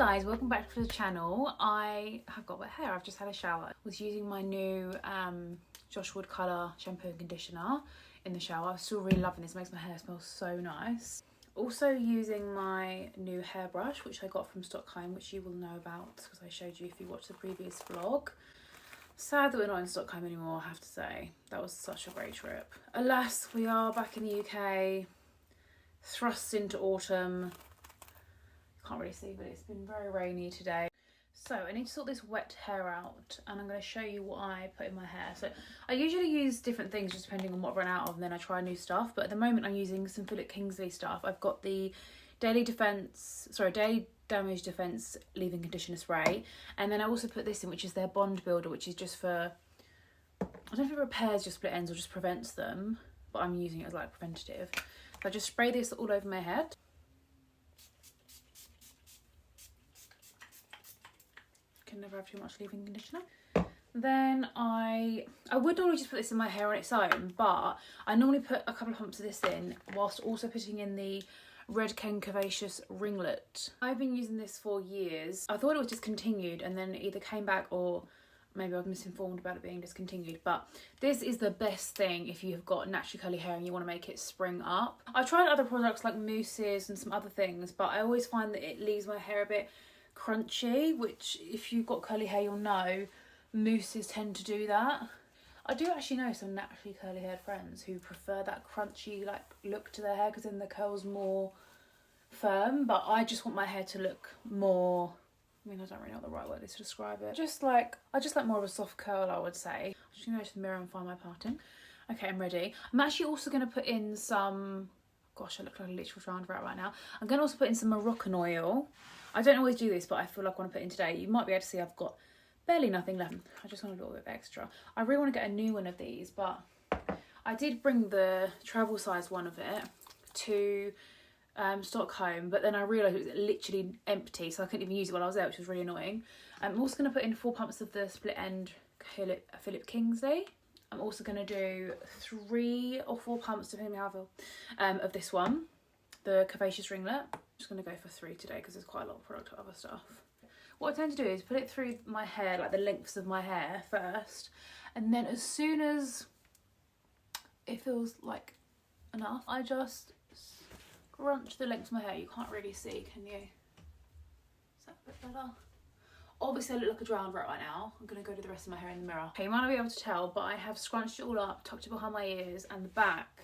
guys, welcome back to the channel. I have got wet hair. I've just had a shower. I was using my new Josh Wood Colour shampoo and conditioner in the shower. I'm still really loving this. It makes my hair smell so nice. Also using my new hairbrush, which I got from Stockholm, which you will know about because I showed you if you watched the previous vlog. Sad that we're not in Stockholm anymore, I have to say. That was such a great trip. Alas, we are back in the UK, thrust into autumn. Can't really see, but it's been very rainy today. So I need to sort this wet hair out, and I'm going to show you what I put in my hair. So I usually use different things just depending on what I've run out of, and then I try new stuff. But at the moment I'm using some Philip Kingsley stuff. I've got the Daily Damage Defense leave-in conditioner spray, and then I also put this in, which is their Bond Builder, which is just for, I don't know if it repairs your split ends or just prevents them, but I'm using it as like preventative. So I just spray this all over my head. Can never have too much leave-in conditioner. Then I would normally just put this in my hair on its own, but I normally put a couple of pumps of this in whilst also putting in the Redken Curvaceous Ringlet. I've been using this for years. I thought it was discontinued and then it either came back or maybe I was misinformed about it being discontinued, but this is the best thing if you've got naturally curly hair and you want to make it spring up. I've tried other products like mousses and some other things, but I always find that it leaves my hair a bit crunchy, which if you've got curly hair you'll know mousses tend to do that. I do actually know some naturally curly haired friends who prefer that crunchy like look to their hair because then the curl's more firm, but I just want my hair to look more, I mean I don't really know what the right word is to describe it. I just like more of a soft curl, I would say. I'm just gonna go to the mirror and find my parting. Okay, I'm ready. I'm actually also gonna put in some, gosh I look like a literal drowned rat right now. I'm gonna also put in some Moroccan oil. I don't always do this, but I feel like I want to put in today. You might be able to see I've got barely nothing left. I just want a little bit of extra. I really want to get a new one of these, but I did bring the travel size one of it to Stockholm, but then I realised it was literally empty, so I couldn't even use it while I was there, which was really annoying. I'm also going to put in 4 pumps of the split end Philip Kingsley. I'm also going to do 3 or 4 pumps, depending on how I feel, of this one, the Curvaceous Ringlet. I'm just going to go for 3 today because there's quite a lot of product of other stuff. What I tend to do is put it through my hair, like the lengths of my hair first, and then as soon as it feels like enough, I just scrunch the lengths of my hair. You can't really see, can you? Is that a bit better? Obviously I look like a drowned rat right now. I'm going to go to the rest of my hair in the mirror. Okay, you might not be able to tell, but I have scrunched it all up, tucked it behind my ears, and the back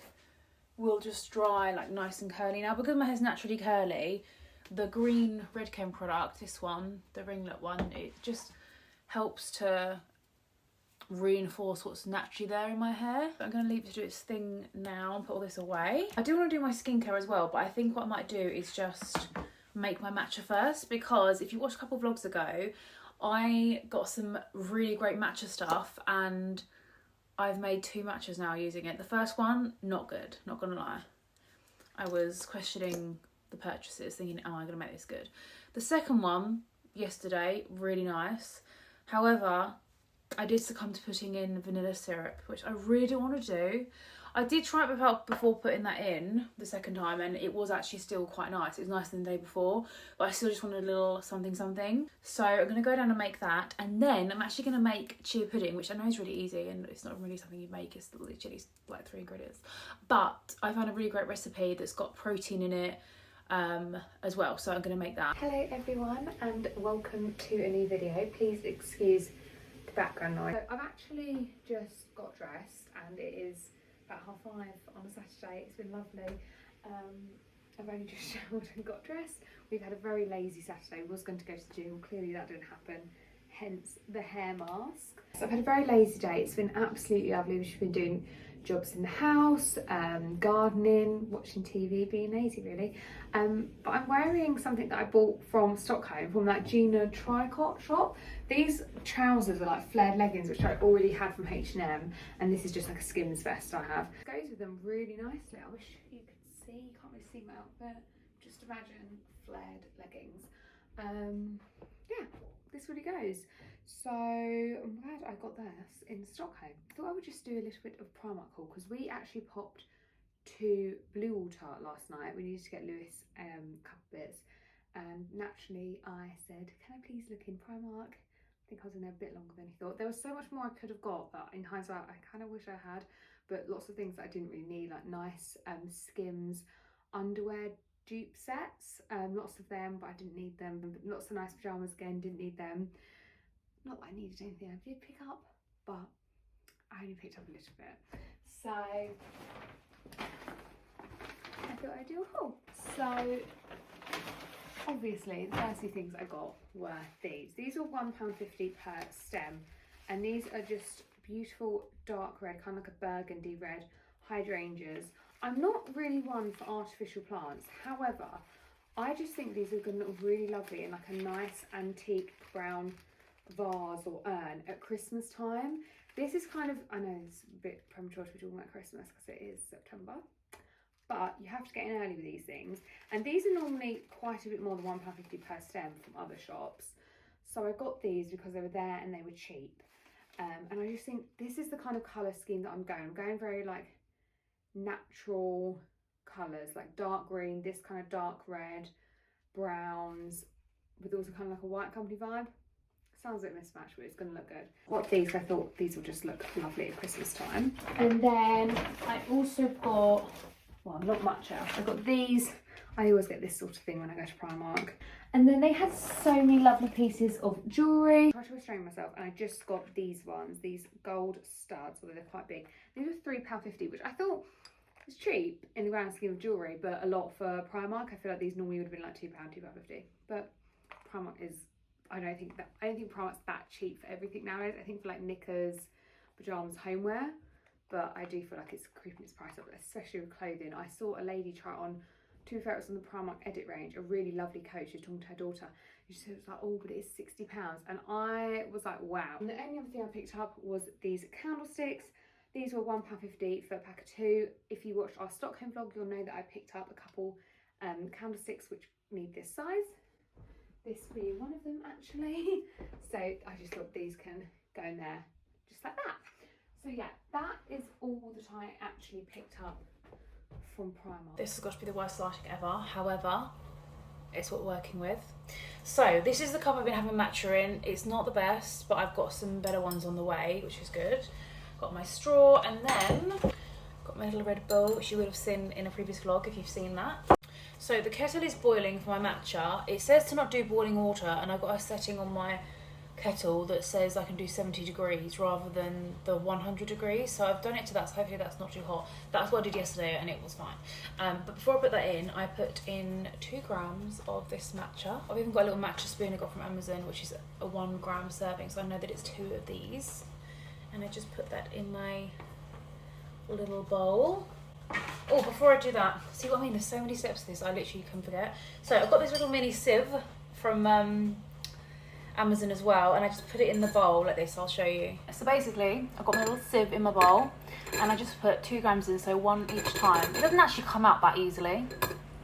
will just dry like nice and curly. Now because my hair's naturally curly, the green Redken product, this one, the ringlet one, it just helps to reinforce what's naturally there in my hair. I'm going to leave it to do its thing now and put all this away. I do want to do my skincare as well, but I think what I might do is just make my matcha first, because if you watched a couple of vlogs ago, I got some really great matcha stuff and I've made 2 matchas now using it. The first one, not good, not gonna lie. I was questioning the purchases, thinking, am I gonna make this good? The second one, yesterday, really nice. However, I did succumb to putting in vanilla syrup, which I really don't want to do. I did try it before putting that in the second time, and it was actually still quite nice. It was nicer than the day before, but I still just wanted a little something. So I'm going to go down and make that, and then I'm actually going to make chia pudding, which I know is really easy, and it's not really something you make, it's literally like 3 ingredients. But I found a really great recipe that's got protein in it as well, so I'm going to make that. Hello everyone, and welcome to a new video. Please excuse the background noise. So I've actually just got dressed, and it is about 5:30 on a Saturday. It's been lovely. I've only just showered and got dressed. We've had a very lazy Saturday. We was going to go to the gym. Clearly that didn't happen, hence the hair mask. So I've had a very lazy day. It's been absolutely lovely. We've been doing jobs in the house, gardening, watching TV, being lazy really. But I'm wearing something that I bought from Stockholm, from that Gina Tricot shop. These trousers are like flared leggings, which I already had from H&M, and this is just like a Skims vest I have. It goes with them really nicely. I wish you could see, you can't really see my outfit. Just imagine flared leggings. Yeah, this really goes. So I'm glad I got this in Stockholm. I thought I would just do a little bit of Primark haul, because we actually popped to Bluewater last night. We needed to get Lewis a couple bits, and naturally I said, can I please look in Primark? I think I was in there a bit longer than he thought. There was so much more I could have got that in hindsight I kind of wish I had, but lots of things that I didn't really need, like nice Skims underwear dupe sets, lots of them, but I didn't need them. But lots of nice pyjamas, again, didn't need them. Not that I needed anything I did pick up, but I only picked up a little bit. So I thought I'd do a haul. So obviously the first few things I got were these. These were £1.50 per stem, and these are just beautiful dark red, kind of like a burgundy red hydrangeas. I'm not really one for artificial plants, however, I just think these are going to look really lovely in like a nice antique brown vase or urn at Christmas time. This is kind of, I know it's a bit premature to be talking about Christmas because it is September, but you have to get in early with these things, and these are normally quite a bit more than £1.50 per stem from other shops. So I got these because they were there and they were cheap, and I just think this is the kind of colour scheme that I'm going very like natural colours, like dark green, this kind of dark red, browns, with also kind of like a white company vibe. Sounds a bit mismatched, but it's going to look good. Got these, I thought these will just look lovely at Christmas time. And then I also got, well, not much else. I got these. I always get this sort of thing when I go to Primark. And then they had so many lovely pieces of jewellery. I tried to restrain myself, and I just got these ones, these gold studs, although they're quite big. These were £3.50, which I thought was cheap in the grand scheme of jewellery, but a lot for Primark. I feel like these normally would have been like £2, £2.50. But Primark is, I don't think Primark's that cheap for everything nowadays. I think for like knickers, pyjamas, homeware, but I do feel like it's creeping its price up, especially with clothing. I saw a lady try on, to be fair, it was on the Primark Edit range, a really lovely coat. She was talking to her daughter. She said it was like, oh, but it is £60. And I was like, wow. And the only other thing I picked up was these candlesticks. These were £1.50 for a pack of 2. If you watched our Stockholm vlog, you'll know that I picked up a couple candlesticks which need this size. This being one of them, actually. So I just thought these can go in there just like that. So yeah, that is all that I actually picked up from Primark. This has got to be the worst starting ever. However, it's what we're working with. So this is the cup I've been having matcha in. It's not the best, but I've got some better ones on the way, which is good. Got my straw, and then got my little red bowl, which you would have seen in a previous vlog if you've seen that. So the kettle is boiling for my matcha. It says to not do boiling water, and I've got a setting on my kettle that says I can do 70 degrees rather than the 100 degrees. So I've done it to that, so hopefully that's not too hot. That's what I did yesterday and it was fine. But before I put that in, I put in 2 grams of this matcha. I've even got a little matcha spoon I got from Amazon, which is a 1 gram serving, so I know that it's 2 of these. And I just put that in my little bowl. Oh, before I do that, see what I mean? There's so many steps to this, I literally can forget. So I've got this little mini sieve from Amazon as well, and I just put it in the bowl like this. I'll show you. So basically, I've got my little sieve in my bowl, and I just put 2 grams in, so 1 each time. It doesn't actually come out that easily.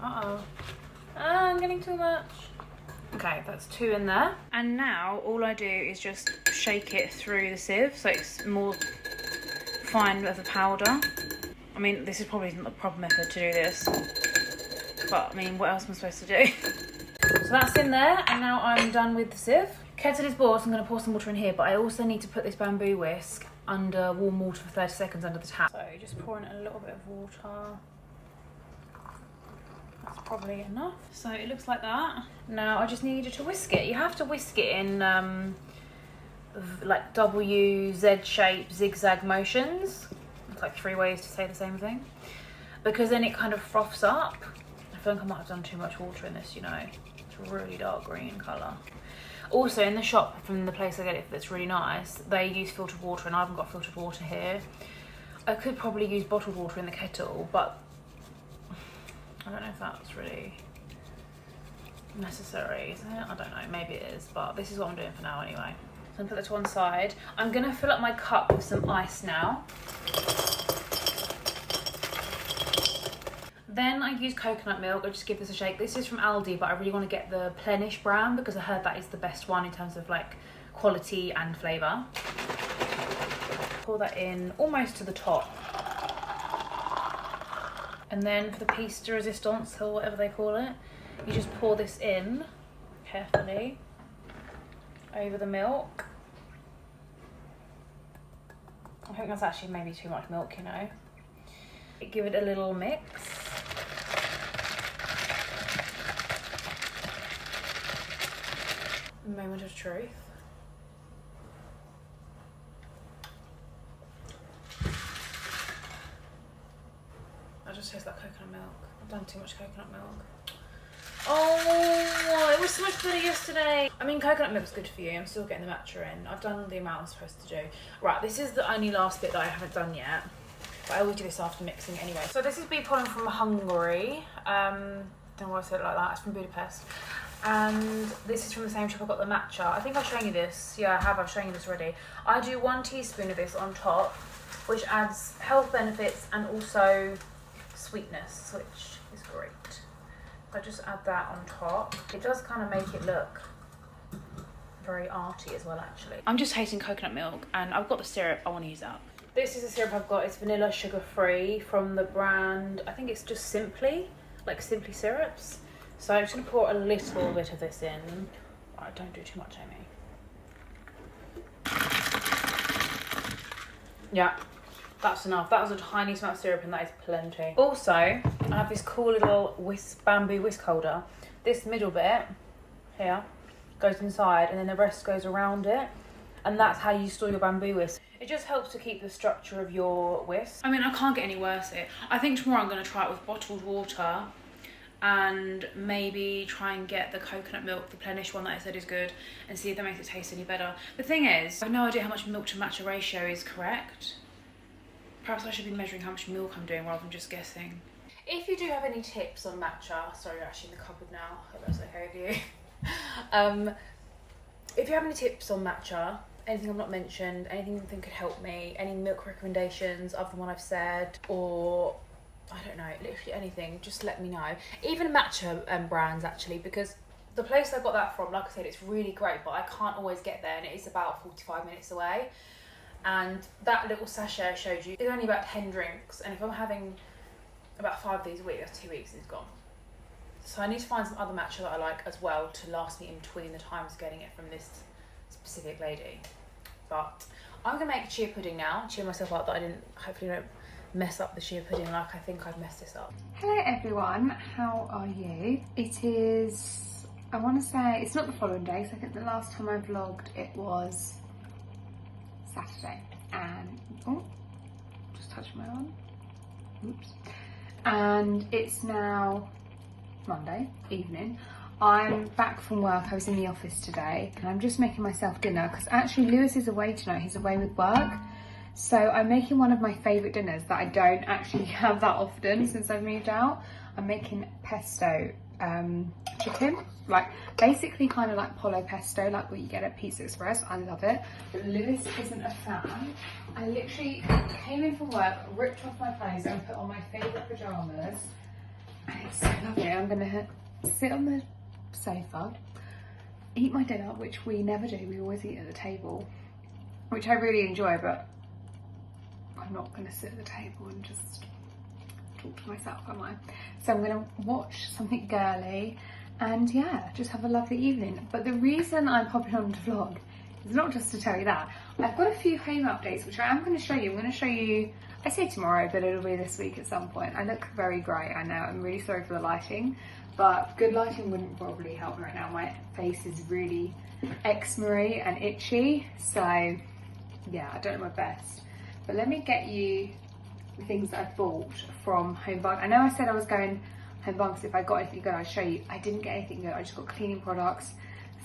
I'm getting too much. Okay, that's 2 in there. And now all I do is just shake it through the sieve so it's more fine of the powder. I mean, this is probably not the proper method to do this, but I mean, what else am I supposed to do? So that's in there, and now I'm done with the sieve. Kettle is boiled, so I'm going to pour some water in here, but I also need to put this bamboo whisk under warm water for 30 seconds under the tap. So just pour in a little bit of water. That's probably enough. So it looks like that. Now I just need you to whisk it. You have to whisk it in like W, Z shape, zigzag motions. It's like 3 ways to say the same thing. Because then it kind of froths up. I feel like I might have done too much water in this, you know. It's a really dark green colour. Also in the shop from the place I get it that's really nice, they use filtered water and I haven't got filtered water here. I could probably use bottled water in the kettle, but I don't know if that's really necessary, is it? I don't know, maybe it is, but this is what I'm doing for now anyway. So I'm gonna put that to one side. I'm gonna fill up my cup with some ice now. Then I use coconut milk. I just give this a shake. This is from Aldi, but I really want to get the Plenish brand because I heard that is the best one in terms of like quality and flavour. Pour that in almost to the top. And then for the piece de resistance, or whatever they call it, You just pour this in carefully over the milk. I think that's actually maybe too much milk, you know. Give it a little mix. Moment of truth. I just taste like coconut milk. I've done too much coconut milk. Oh, it was so much better yesterday. I mean, coconut milk's good for you. I'm still getting the matcha in. I've done the amount I'm supposed to do. Right, this is the only last bit that I haven't done yet. But I always do this after mixing anyway. So this is bee pollen from Hungary. Don't know why I said it like that. It's from Budapest. And this is from the same shop I got the matcha. I think I've shown you this. Yeah, I have. I've shown you this already. I do 1 teaspoon of this on top, which adds health benefits and also sweetness, which is great. I just add that on top. It does kind of make it look very arty as well, actually. I'm just tasting coconut milk, and I've got the syrup. I want to use that. This is the syrup I've got. It's vanilla sugar free from the brand, I think it's just Simply, like Simply Syrups. So I'm just going to pour a little bit of this in. Right, don't do too much, Amy. Yeah, that's enough. That was a tiny amount of syrup and that is plenty. Also, I have this cool little bamboo whisk holder. This middle bit here goes inside and then the rest goes around it. And that's how you store your bamboo whisk. It just helps to keep the structure of your whisk. I mean, I can't get any worse here. I think tomorrow I'm going to try it with bottled water and maybe try and get the coconut milk, the Plenish one that I said is good, and see if that makes it taste any better. The thing is, I have no idea how much milk to matcha ratio is correct. Perhaps I should be measuring how much milk I'm doing rather than just guessing. If you do have any tips on matcha, sorry, you're actually in the cupboard now, I hope that's okay with you. If you have any tips on matcha, anything I've not mentioned, anything you think could help me, any milk recommendations other than what I've said, or I don't know, literally anything, just let me know. Even matcha brands actually, because the place I got that from, like I said, it's really great, but I can't always get there and it is about 45 minutes away. And that little sachet I showed you is only about 10 drinks, and if I'm having about 5 of these a week, that's 2 weeks, it's gone. So I need to find some other matcha that I like as well to last me in between the times getting it from this specific lady. But I'm gonna make a chia pudding now, cheer myself up that I didn't, hopefully don't mess up the chia pudding like I think I've messed this up. Hello everyone, how are you? It is, I want to say, it's not the following day, so I think the last time I vlogged it was Saturday, and oh, just touched my arm, oops, and it's now Monday evening. I'm back from work. I was in the office today and I'm just making myself dinner because actually Lewis is away tonight. He's away with work, so I'm making one of my favourite dinners that I don't actually have that often since I've moved out. I'm making pesto chicken, like basically kind of like polo pesto, like what you get at Pizza Express. I love it, but Lewis isn't a fan. I literally came in from work, ripped off my clothes and put on my favourite pyjamas, and it's so lovely. I'm gonna sit on the sofa, eat my dinner, which we never do, we always eat at the table, which I really enjoy, but I'm not gonna sit at the table and just talk to myself, am I? So I'm gonna watch something girly and yeah, just have a lovely evening. But the reason I'm popping on to vlog is not just to tell you that. I've got a few home updates which I am going to show you. I'm going to show you, I say tomorrow, but it'll be this week at some point. I look very grey, I know, I'm really sorry for the lighting, but good lighting wouldn't probably help me right now. My face is really eczema-y and itchy, so yeah, I don't know my best. But let me get you the things that I bought from Home Bargains. I know I said I was going Home Bargains, if I got anything good I'd show you. I didn't get anything good, I just got cleaning products,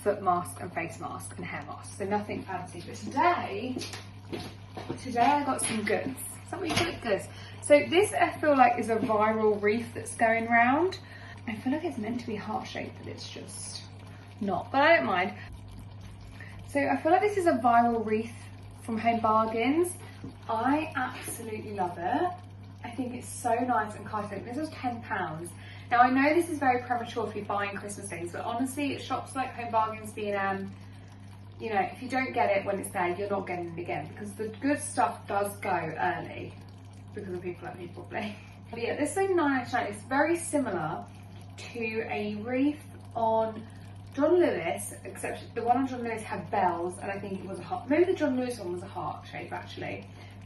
foot mask and face mask and hair mask, so nothing fancy. But today I got some goods. Some really good goods. So this I feel like is a viral wreath that's going round. I feel like it's meant to be heart shaped, but it's just not, but I don't mind. So I feel like this is a viral wreath from Home Bargains. I absolutely love it. I think it's so nice and classic. This was £10. Now I know this is very premature to be buying Christmas things, but honestly, at shops like Home Bargains being, you know, if you don't get it when it's there, you're not getting it again, because the good stuff does go early, because of people like me probably. But yeah, this thing £9.99 is very similar to a wreath on John Lewis, except the one on John Lewis had bells, and I think it was a heart. Maybe the John Lewis one was a heart shape actually.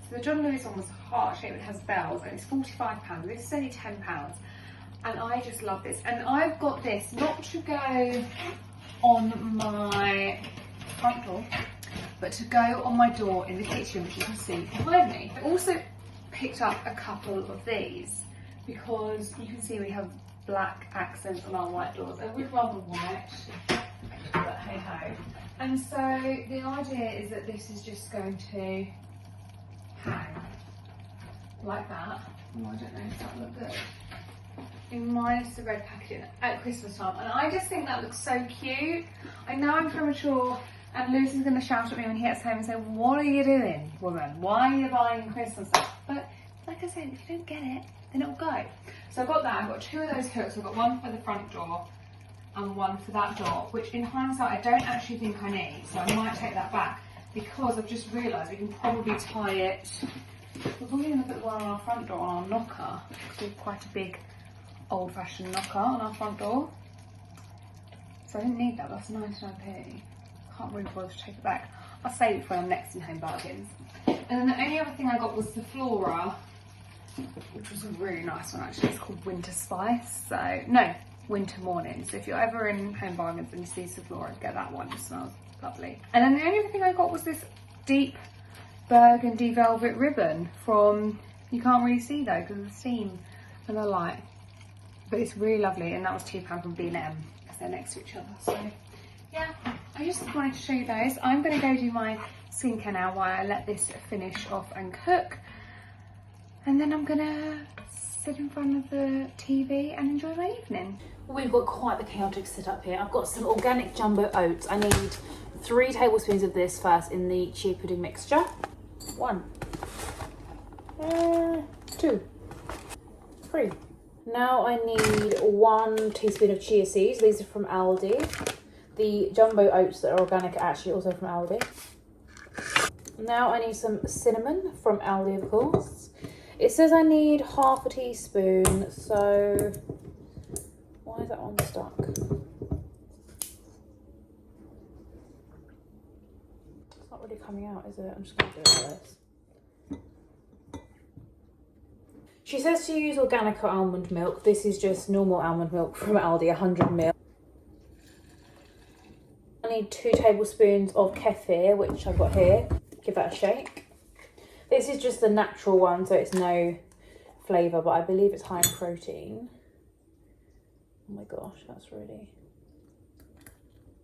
So the John Lewis one was a heart shape, it has bells, and it's £45. This is only £10. And I just love this. And I've got this not to go on my front door, but to go on my door in the kitchen, which you can see behind me. I also picked up a couple of these because you can see we have black accents on our white doors. I would rather white, but hey ho. And so the idea is that this is just going to hang like that. Oh, I don't know if that look good. Minus the red packaging at Christmas time, and I just think that looks so cute. I know I'm premature, and Lewis is going to shout at me when he gets home and say, "What are you doing, woman? Why are you buying Christmas stuff?" But like I said, if you don't get it, then it'll go. So I've got that. I've got two of those hooks. I've got one for the front door and one for that door, which in hindsight I don't actually think I need, so I might take that back because I've just realised we can probably tie it. We're probably going to put one on our front door on our knocker because we have quite a big old-fashioned knocker on our front door. So I didn't need that, that's 99p. Can't really bother to take it back. I'll save it for our next in-home bargains. And then the only other thing I got was the Flora, which was a really nice one actually. It's called Winter Spice. So, no, Winter Morning. So if you're ever in home bargains and you see Sephora, get that one, it smells lovely. And then the only other thing I got was this deep burgundy velvet ribbon from, you can't really see though because of the steam and the light. But it's really lovely, and that was £2 from B&M because they're next to each other. So yeah, I just wanted to show you those. I'm going to go do my skincare now while I let this finish off and cook, and then I'm going to sit in front of the TV and enjoy my evening. We've got quite the chaotic setup here. I've got some organic jumbo oats. I need 3 tablespoons of this first in the chia pudding mixture. 1, 2, 3. Now I need 1 teaspoon of chia seeds. These are from Aldi. The jumbo oats that are organic are actually also from Aldi. Now I need some cinnamon from Aldi, of course. It says I need half a teaspoon, so why is that one stuck? It's not really coming out, is it? I'm just going to do it like this. She says to use organic or almond milk. This is just normal almond milk from Aldi, 100 ml. I need 2 tablespoons of kefir, which I've got here. Give that a shake. This is just the natural one, so it's no flavour, but I believe it's high in protein. Oh my gosh, that's really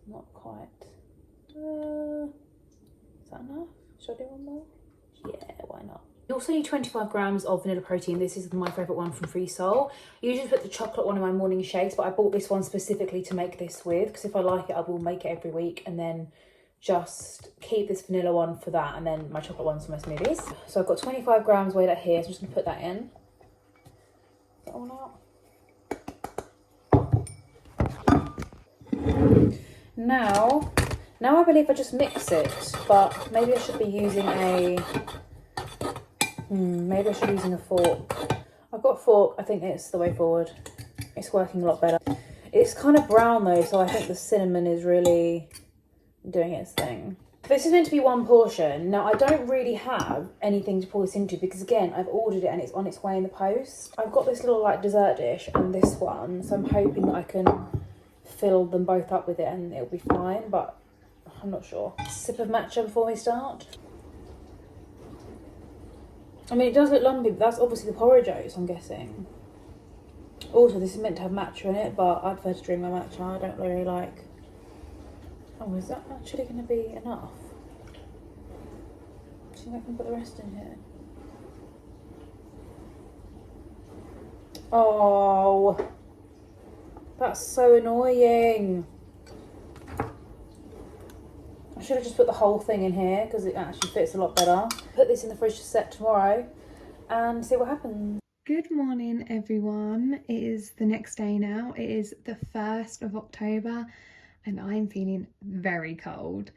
not quite. Is that enough? Should I do one more? Yeah, why not? You also need 25 grams of vanilla protein. This is my favourite one from Free Soul. I usually put the chocolate one in my morning shakes, but I bought this one specifically to make this with, because if I like it, I will make it every week and then just keep this vanilla one for that, and then my chocolate ones for my smoothies. So I've got 25 grams weighed out here, so I'm just going to put that in. That one out. Now I believe I just mix it, but maybe I should be using a... maybe I should be using a fork. I've got a fork, I think it's the way forward. It's working a lot better. It's kind of brown though, so I think the cinnamon is really doing its thing. This is meant to be 1 portion. Now I don't really have anything to pour this into because again, I've ordered it and it's on its way in the post. I've got this little like dessert dish and this one, so I'm hoping that I can fill them both up with it and it'll be fine, but I'm not sure. Sip of matcha before we start. I mean, it does look lumpy, but that's obviously the porridge oats, I'm guessing. Also, this is meant to have matcha in it, but I prefer to drink my matcha. I don't really like... Oh, is that actually going to be enough? Do you think I can put the rest in here? Oh, that's so annoying. I should have just put the whole thing in here because it actually fits a lot better. Put this in the fridge to set tomorrow and see what happens. Good morning everyone. It is the next day now. It is the 1st of October and I'm feeling very cold.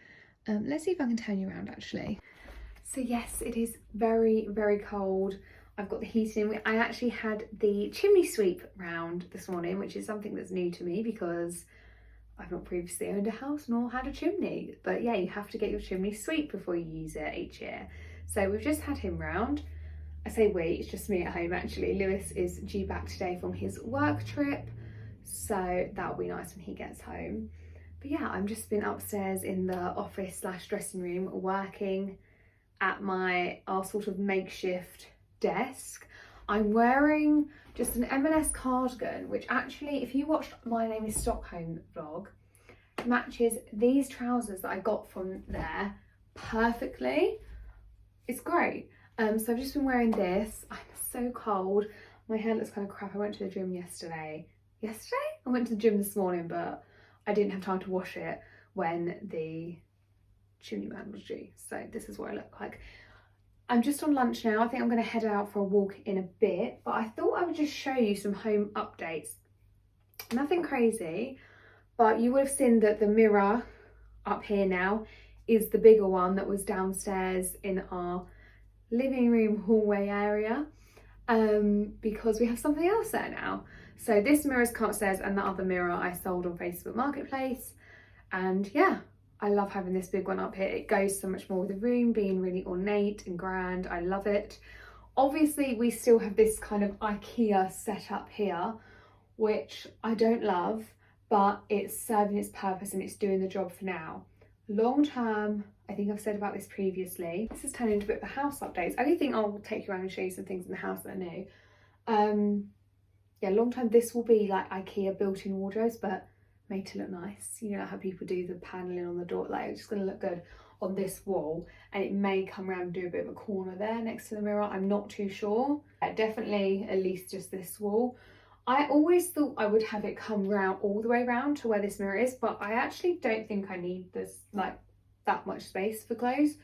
Let's see if I can turn you around actually. So yes, it is very, very cold. I've got the heating. I actually had the chimney sweep round this morning, which is something that's new to me because I've not previously owned a house nor had a chimney. But yeah, you have to get your chimney sweep before you use it each year. So we've just had him round. I say we, it's just me at home actually. Lewis is due back today from his work trip, so that'll be nice when he gets home. But yeah, I've just been upstairs in the office / dressing room working at our sort of makeshift desk. I'm wearing just an M&S cardigan, which actually, if you watched My Name is Stockholm vlog, matches these trousers that I got from there perfectly. It's great. So I've just been wearing this. I'm so cold. My hair looks kind of crap. I went to the gym yesterday. I went to the gym this morning, but I didn't have time to wash it when the chimney man was due. So this is what I look like. I'm just on lunch now. I think I'm going to head out for a walk in a bit, but I thought I would just show you some home updates. Nothing crazy, but you would have seen that the mirror up here now is the bigger one that was downstairs in our living room hallway area, because we have something else there now. So this mirror's come upstairs, and the other mirror I sold on Facebook Marketplace. And yeah, I love having this big one up here. It goes so much more with the room, being really ornate and grand. I love it. Obviously, we still have this kind of IKEA setup here, which I don't love, but it's serving its purpose and it's doing the job for now. Long term, I think I've said about this previously, this has turned into a bit of a house updates. I do think I'll take you around and show you some things in the house that are new. Yeah, long term this will be like IKEA built-in wardrobes, but made to look nice. You know how people do the paneling on the door, like it's just going to look good on this wall, and it may come around and do a bit of a corner there next to the mirror. I'm not too sure. Definitely at least just this wall. I always thought I would have it come round all the way around to where this mirror is, but I actually don't think I need this, like, that much space for clothes.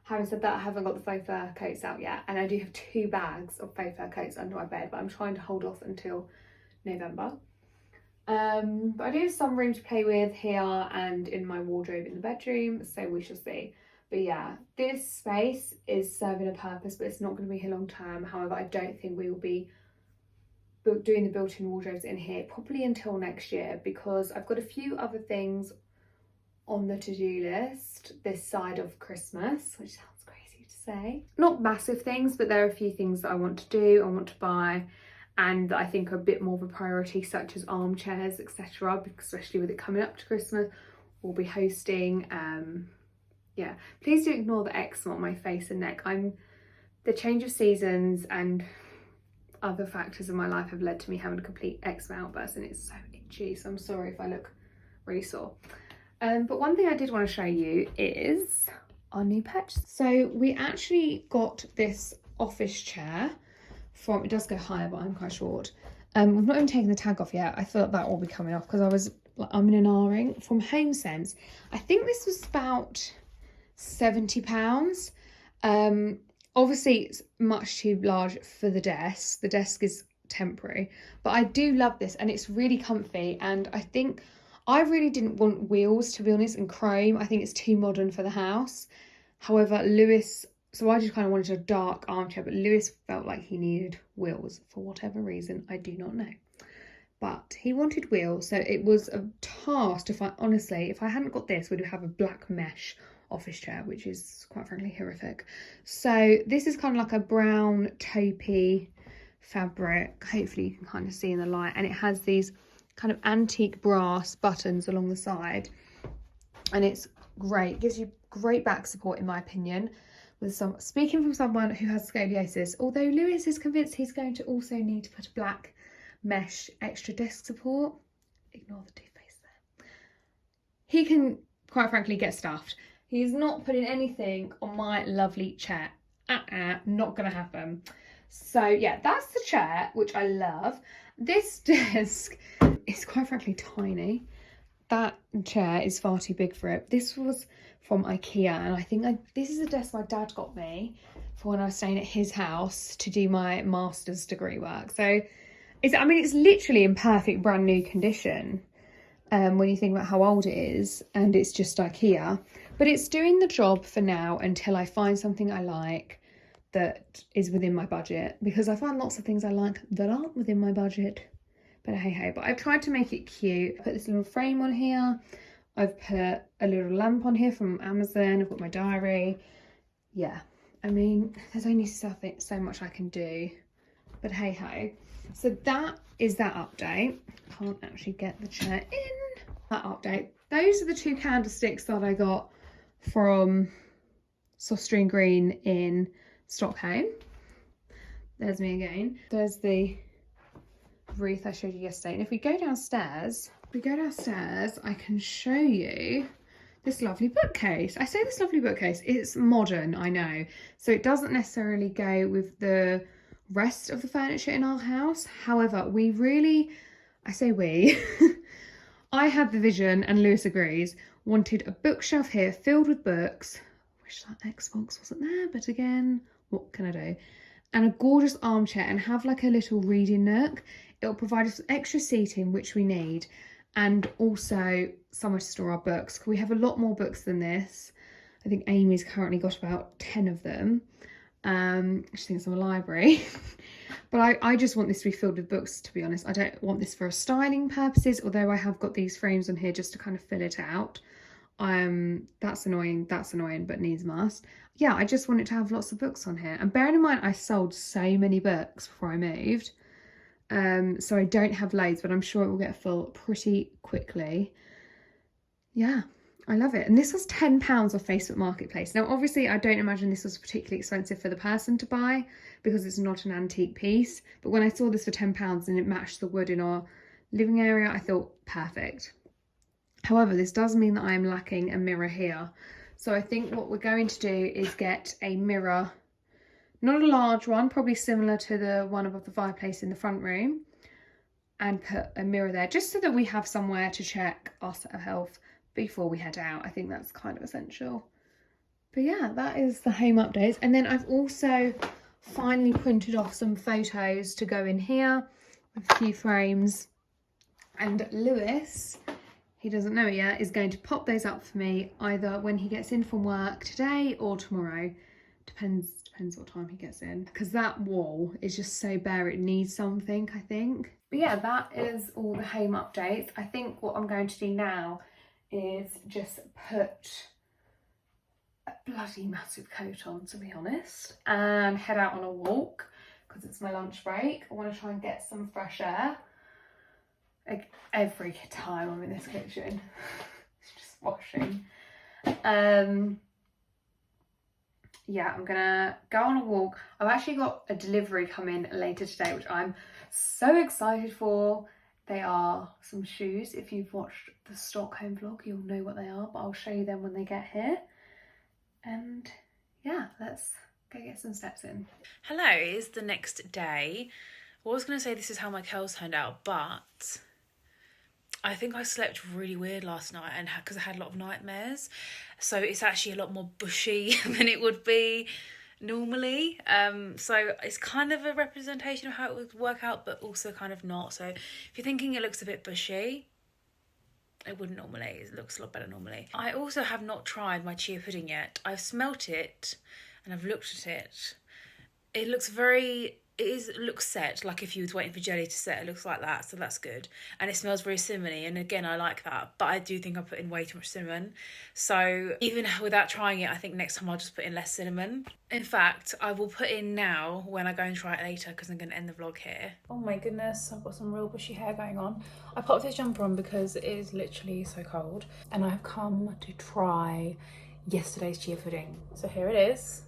Having said that, I haven't got the faux fur coats out yet, and I do have 2 bags of faux fur coats under my bed, but I'm trying to hold off until November. But I do have some room to play with here and in my wardrobe in the bedroom, so we shall see. But yeah, this space is serving a purpose, but it's not going to be here long term. However, I don't think we will be doing the built-in wardrobes in here probably until next year, because I've got a few other things on the to-do list this side of Christmas, which sounds crazy to say. Not massive things, but there are a few things that I want to do, I want to buy, and that I think are a bit more of a priority, such as armchairs, etc. Especially with it coming up to Christmas, we'll be hosting. Yeah, please do ignore the eczema on my face and neck. The change of seasons and other factors in my life have led to me having a complete eczema outburst, and it's so itchy, so I'm sorry if I look really sore. But one thing I did want to show you is our new purchase. So we actually got this office chair from, it does go higher, but I'm quite short. We've not even taken the tag off yet. I thought that will be coming off because I'm in an R-ring from HomeSense. I think this was about £70. Obviously it's much too large for the desk. The desk is temporary, but I do love this, and it's really comfy. And I think I really didn't want wheels, to be honest, and chrome. I think it's too modern for the house. However, Lewis, so I just kind of wanted a dark armchair, but Lewis felt like he needed wheels for whatever reason. I do not know. But he wanted wheels, so it was a task to find. Honestly, if I hadn't got this, we'd have a black mesh office chair, which is quite frankly horrific. So this is kind of like a brown taupey fabric. Hopefully you can kind of see in the light, and it has these kind of antique brass buttons along the side, and it's great. It gives you great back support, in my opinion. Speaking from someone who has scoliosis, although Lewis is convinced he's going to also need to put a black mesh extra desk support. Ignore the toothpaste there. He can quite frankly get stuffed. He's not putting anything on my lovely chair. Not gonna happen. So yeah, that's the chair, which I love. This desk is quite frankly tiny. That chair is far too big for it. This was from IKEA, and I think this is a desk my dad got me for when I was staying at his house to do my master's degree work. So it's literally in perfect brand new condition when you think about how old it is, and it's just IKEA. But it's doing the job for now until I find something I like that is within my budget, because I find lots of things I like that aren't within my budget. But hey ho, but I've tried to make it cute. I put this little frame on here. I've put a little lamp on here from Amazon. I've got my diary. Yeah, I mean, there's only so much I can do. But hey ho. So that is that update. Can't actually get the chair in. That update. Those are the 2 candlesticks that I got from Sostry and Green in Stockholm. There's me again. There's the wreath I showed you yesterday. And if we go downstairs, I can show you this lovely bookcase. I say this lovely bookcase, it's modern, I know. So it doesn't necessarily go with the rest of the furniture in our house. However, we really, I say we, I had the vision, and Lewis agrees, wanted a bookshelf here filled with books. Wish that Xbox wasn't there, but again, what can I do? And a gorgeous armchair, and have like a little reading nook. It'll provide us with extra seating, which we need, and also somewhere to store our books. We have a lot more books than this. I think Amy's currently got about 10 of them. She thinks I'm a library. But I just want this to be filled with books, to be honest. I don't want this for styling purposes, although I have got these frames on here just to kind of fill it out. That's annoying, but needs must. Yeah, I just want it to have lots of books on here. And bearing in mind, I sold so many books before I moved. So I don't have loads, but I'm sure it will get full pretty quickly. Yeah, I love it. And this was £10 off Facebook Marketplace. Now, obviously, I don't imagine this was particularly expensive for the person to buy because it's not an antique piece. But when I saw this for £10 and it matched the wood in our living area, I thought, perfect. However, this does mean that I'm lacking a mirror here. So I think what we're going to do is get a mirror, not a large one, probably similar to the one above the fireplace in the front room, and put a mirror there just so that we have somewhere to check our set of health before we head out. I think that's kind of essential. But yeah, that is the home updates. And then I've also finally printed off some photos to go in here with a few frames. And Lewis, he doesn't know it yet, is going to pop those up for me either when he gets in from work today or tomorrow. Depends what time he gets in, because that wall is just so bare, it needs something, I think. But yeah, that is all the home updates. I think what I'm going to do now is just put a bloody massive coat on, to be honest, and head out on a walk because it's my lunch break. I want to try and get some fresh air. Like every time I'm in this kitchen, it's just washing. Yeah, I'm gonna go on a walk. I've actually got a delivery coming later today, which I'm so excited for. They are some shoes. If you've watched the Stockholm vlog, you'll know what they are, but I'll show you them when they get here. And yeah, let's go get some steps in. Hello, it's the next day. I was going to say this is how my curls turned out, but I think I slept really weird last night, and because I had a lot of nightmares, so it's actually a lot more bushy than it would be normally. So it's kind of a representation of how it would work out, but also kind of not. So if you're thinking it looks a bit bushy, it wouldn't normally. It looks a lot better normally. I also have not tried my chia pudding yet. I've smelt it and I've looked at it. It looks looks set, like if you was waiting for jelly to set, it looks like that, so that's good. And it smells very cinnamony, and again, I like that, but I do think I put in way too much cinnamon. So even without trying it, I think next time I'll just put in less cinnamon. In fact, I will put in now when I go and try it later, because I'm going to end the vlog here. Oh my goodness, I've got some real bushy hair going on. I popped this jumper on because it is literally so cold, and I've come to try yesterday's chia pudding. So here it is.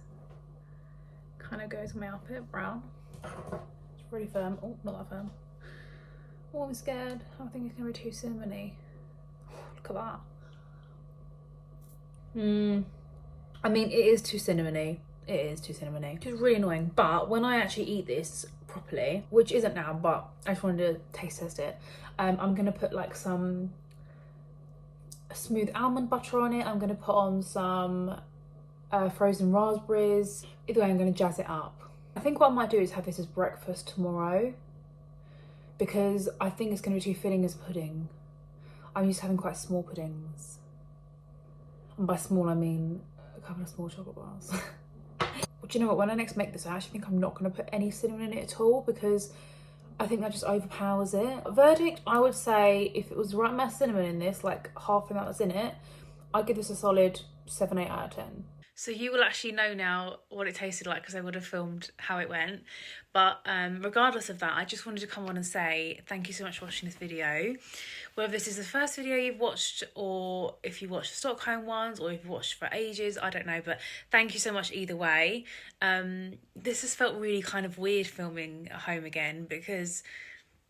Kind of goes on my armpit, brown. It's really firm. Oh, not that firm. Oh, I'm scared. I think it's going to be too cinnamony. Look at that. I mean, it is too cinnamony. It is too cinnamony. Which is really annoying. But when I actually eat this properly, which isn't now, but I just wanted to taste test it, I'm going to put like some smooth almond butter on it. I'm going to put on some frozen raspberries. Either way, I'm going to jazz it up. I think what I might do is have this as breakfast tomorrow, because I think it's going to be too filling as pudding. I'm used to having quite small puddings. And by small, I mean a couple of small chocolate bars. We'll do you know what, when I next make this, I actually think I'm not going to put any cinnamon in it at all, because I think that just overpowers it. Verdict, I would say if it was the right amount of cinnamon in this, like half the amount that's in it, I'd give this a solid 7, 8 out of 10. So you will actually know now what it tasted like, because I would have filmed how it went. But regardless of that, I just wanted to come on and say thank you so much for watching this video. Whether this is the first video you've watched, or if you watched the Stockholm ones, or if you've watched for ages, I don't know. But thank you so much either way. This has felt really kind of weird filming at home again, because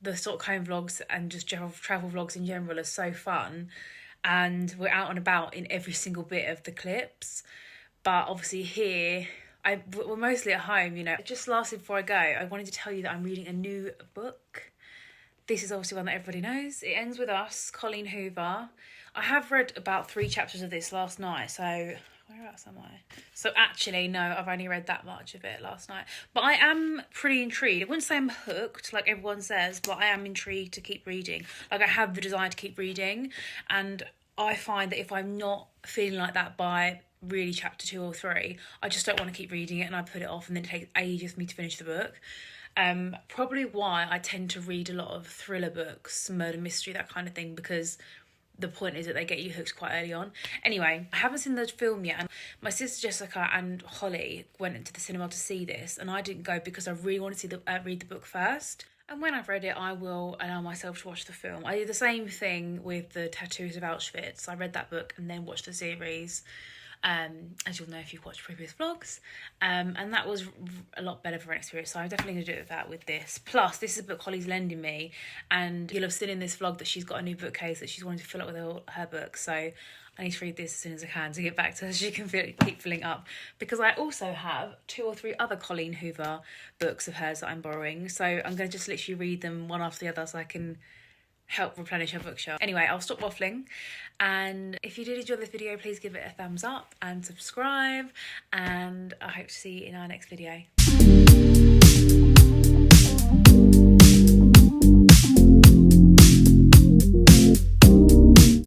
the Stockholm vlogs and just travel vlogs in general are so fun. And we're out and about in every single bit of the clips. But obviously here, we're mostly at home, you know. Just lastly, before I go, I wanted to tell you that I'm reading a new book. This is obviously one that everybody knows. It Ends With Us, Colleen Hoover. I have read about 3 chapters of this last night, so whereabouts am I? So actually, no, I've only read that much of it last night. But I am pretty intrigued. I wouldn't say I'm hooked, like everyone says, but I am intrigued to keep reading. Like, I have the desire to keep reading, and I find that if I'm not feeling like that by really chapter 2 or 3, I just don't want to keep reading it, and I put it off, and then it takes ages for me to finish the book. Probably why I tend to read a lot of thriller books, murder mystery, that kind of thing, because the point is that they get you hooked quite early on. Anyway, I haven't seen the film yet, and my sister Jessica and Holly went into the cinema to see this, and I didn't go because I really wanted to read the book first. And when I've read it, I will allow myself to watch the film. I did the same thing with the Tattoos of Auschwitz. I read that book and then watched the series, as you'll know if you've watched previous vlogs, and that was a lot better for an experience, so I'm definitely going to do it that with this. Plus, this is a book Holly's lending me, and you'll have seen in this vlog that she's got a new bookcase that she's wanting to fill up with all her books, so I need to read this as soon as I can to get back to her so she can keep filling up, because I also have 2 or 3 other Colleen Hoover books of hers that I'm borrowing, so I'm going to just literally read them one after the other so I can help replenish her bookshelf. Anyway, I'll stop waffling, and if you did enjoy this video, please give it a thumbs up and subscribe, and I hope to see you in our next video.